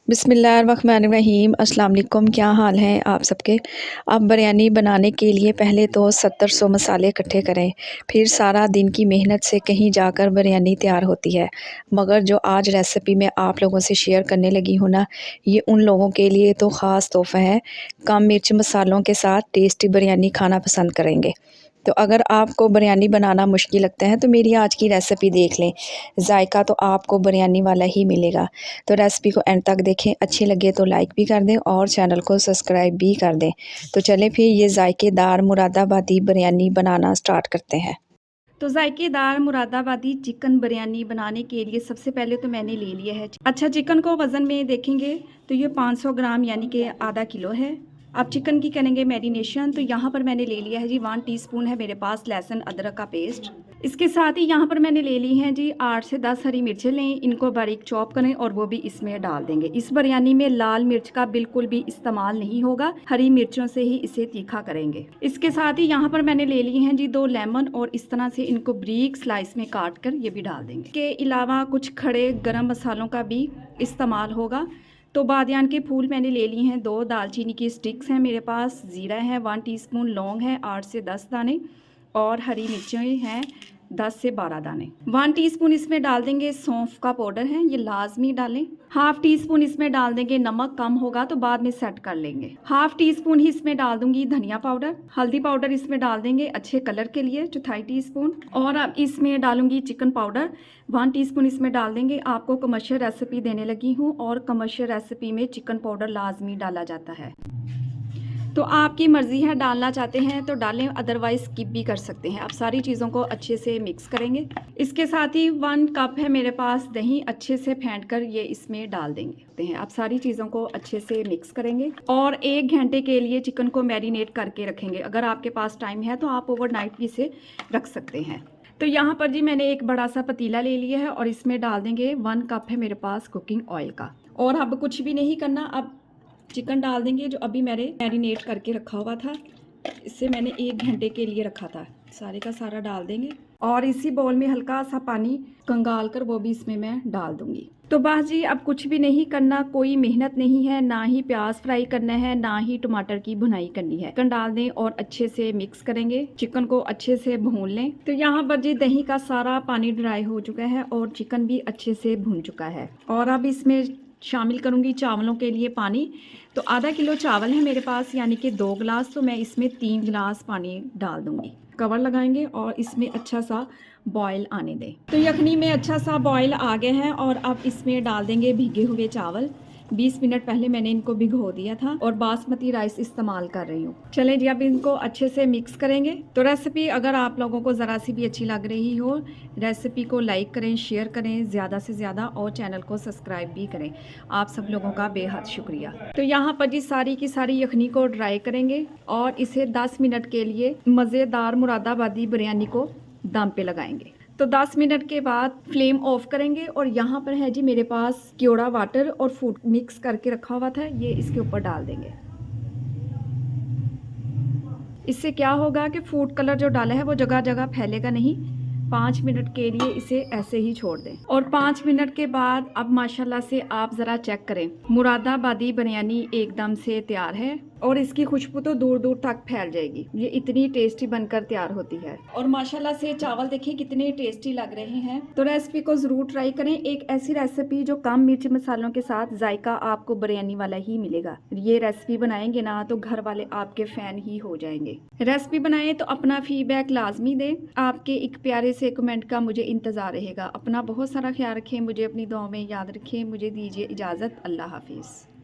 बिस्मिल्लाहिर्रहमानिर्रहीम अस्सलाम वालेकुम। क्या हाल है आप सबके। अब बिरयानी बनाने के लिए पहले तो 70-100 मसाले इकट्ठे करें, फिर सारा दिन की मेहनत से कहीं जाकर बिरयानी तैयार होती है। मगर जो आज रेसिपी मैं आप लोगों से शेयर करने लगी हूँ ना, ये उन लोगों के लिए तो ख़ास तोहफ़ा है, कम मिर्च मसालों के साथ टेस्टी बिरयानी खाना पसंद करेंगे। तो अगर आपको बिरयानी बनाना मुश्किल लगता है तो मेरी आज की रेसिपी देख लें, जायका तो आपको बिरयानी वाला ही मिलेगा। तो रेसिपी को एंड तक देखें, अच्छी लगे तो लाइक भी कर दें और चैनल को सब्सक्राइब भी कर दें। तो चलें फिर ये जायकेदार मुरादाबादी बिरयानी बनाना स्टार्ट करते हैं। तो जायकेदार मुरादाबादी चिकन बिरयानी बनाने के लिए सबसे पहले तो मैंने ले लिया है। अच्छा, चिकन को वज़न में देखेंगे तो ये 500 ग्राम यानी कि आधा किलो है। अब चिकन की करेंगे मैरिनेशन। तो यहाँ पर मैंने ले लिया है जी 1 टीस्पून है मेरे पास लहसुन अदरक का पेस्ट। इसके साथ ही यहाँ पर मैंने ले ली हैं जी 8 से 10 हरी मिर्चें लें, इनको बारीक चॉप करें और वो भी इसमें डाल देंगे। इस बिरयानी में लाल मिर्च का बिल्कुल भी इस्तेमाल नहीं होगा, हरी मिर्चों से ही इसे तीखा करेंगे। इसके साथ ही यहाँ पर मैंने ले ली हैं जी 2 लेमन और इस तरह से इनको ब्रीक स्लाइस में काट कर ये भी डाल देंगे। इसके अलावा कुछ खड़े गरम मसालों का भी इस्तेमाल होगा। तो बादियान के फूल मैंने ले लिए हैं 2, दालचीनी की स्टिक्स हैं मेरे पास, ज़ीरा है 1 टीस्पून, लौंग है 8 से 10 दाने और हरी मिर्चें हैं 10 से 12 दाने। 1 टीस्पून इसमें डाल देंगे सौंफ का पाउडर है, ये लाजमी डालें। हाफ टी स्पून इसमें डाल देंगे नमक, कम होगा तो बाद में सेट कर लेंगे। हाफ टी स्पून ही इसमें डाल दूंगी धनिया पाउडर। हल्दी पाउडर इसमें डाल देंगे अच्छे कलर के लिए, 1/4 टीस्पून। और अब इसमें डालूंगी चिकन पाउडर 1 टीस्पून इसमें डाल देंगे। आपको कमर्शियल रेसिपी देने लगी हूँ और कमर्शियल रेसिपी में चिकन पाउडर लाजमी डाला जाता है, तो आपकी मर्ज़ी है, डालना चाहते हैं तो डालें, अदरवाइज़ स्किप भी कर सकते हैं। अब सारी चीज़ों को अच्छे से मिक्स करेंगे। इसके साथ ही 1 कप है मेरे पास दही, अच्छे से फेंट कर ये इसमें डाल देंगे। अब सारी चीज़ों को अच्छे से मिक्स करेंगे और 1 घंटे के लिए चिकन को मैरिनेट करके रखेंगे। अगर आपके पास टाइम है तो आप ओवरनाइट भी इसे रख सकते हैं। तो यहाँ पर जी मैंने एक बड़ा सा पतीला ले लिया है और इसमें डाल देंगे 1 कप है मेरे पास कुकिंग ऑयल का। और अब कुछ भी नहीं करना, अब चिकन डाल देंगे जो अभी मैंने मैरिनेट करके रखा हुआ था। इससे मैंने 1 घंटे के लिए रखा था, सारे का सारा डाल देंगे और इसी बाउल में हल्का सा पानी कंगाल कर वो भी इसमें मैं डाल दूंगी। तो बस जी अब कुछ भी नहीं करना, कोई मेहनत नहीं है, ना ही प्याज फ्राई करना है, ना ही टमाटर की भुनाई करनी है। चिकन डाल दें और अच्छे से मिक्स करेंगे, चिकन को अच्छे से भून लें। तो यहाँ पर जी दही का सारा पानी ड्राई हो चुका है और चिकन भी अच्छे से भून चुका है। और अब इसमें शामिल करूंगी चावलों के लिए पानी। तो आधा किलो चावल है मेरे पास यानी कि 2 गिलास, तो मैं इसमें 3 गिलास पानी डाल दूंगी। कवर लगाएंगे और इसमें अच्छा सा बॉयल आने दें। तो यखनी में अच्छा सा बॉयल आ गया है और अब इसमें डाल देंगे भीगे हुए चावल। 20 मिनट पहले मैंने इनको भिगो दिया था और बासमती राइस इस्तेमाल कर रही हूँ। चलें जी अब इनको अच्छे से मिक्स करेंगे। तो रेसिपी अगर आप लोगों को ज़रा सी भी अच्छी लग रही हो, रेसिपी को लाइक करें, शेयर करें ज़्यादा से ज़्यादा और चैनल को सब्सक्राइब भी करें। आप सब लोगों का बेहद शुक्रिया। तो यहाँ पर जी सारी की सारी यखनी को ड्राई करेंगे और इसे 10 मिनट के लिए मज़ेदार मुरादाबादी बिरयानी को दम पे लगाएंगे। तो 10 मिनट के बाद फ्लेम ऑफ करेंगे और यहाँ पर है जी मेरे पास क्योड़ा वाटर और फूड मिक्स करके रखा हुआ था, ये इसके ऊपर डाल देंगे। इससे क्या होगा कि फूड कलर जो डाला है वो जगह जगह फैलेगा नहीं। 5 मिनट के लिए इसे ऐसे ही छोड़ दें और 5 मिनट के बाद अब माशाल्लाह से आप ज़रा चेक करें, मुरादाबादी बिरयानी एकदम से तैयार है और इसकी खुशबू तो दूर दूर तक फैल जाएगी। ये इतनी टेस्टी बनकर तैयार होती है और माशाल्लाह से चावल देखिए कितने टेस्टी लग रहे हैं। तो रेसिपी को ज़रूर ट्राई करें, एक ऐसी रेसिपी जो कम मिर्च मसालों के साथ जायका आपको बिरयानी वाला ही मिलेगा। ये रेसिपी बनाएंगे ना तो घर वाले आपके फ़ैन ही हो जाएंगे। रेसिपी बनाएं तो अपना फीडबैक लाजमी दें, आपके एक प्यारे से कमेंट का मुझे इंतज़ार रहेगा। अपना बहुत सारा ख्याल रखें, मुझे अपनी दुआओं में याद रखें। मुझे दीजिए इजाज़त, अल्लाह हाफिज़।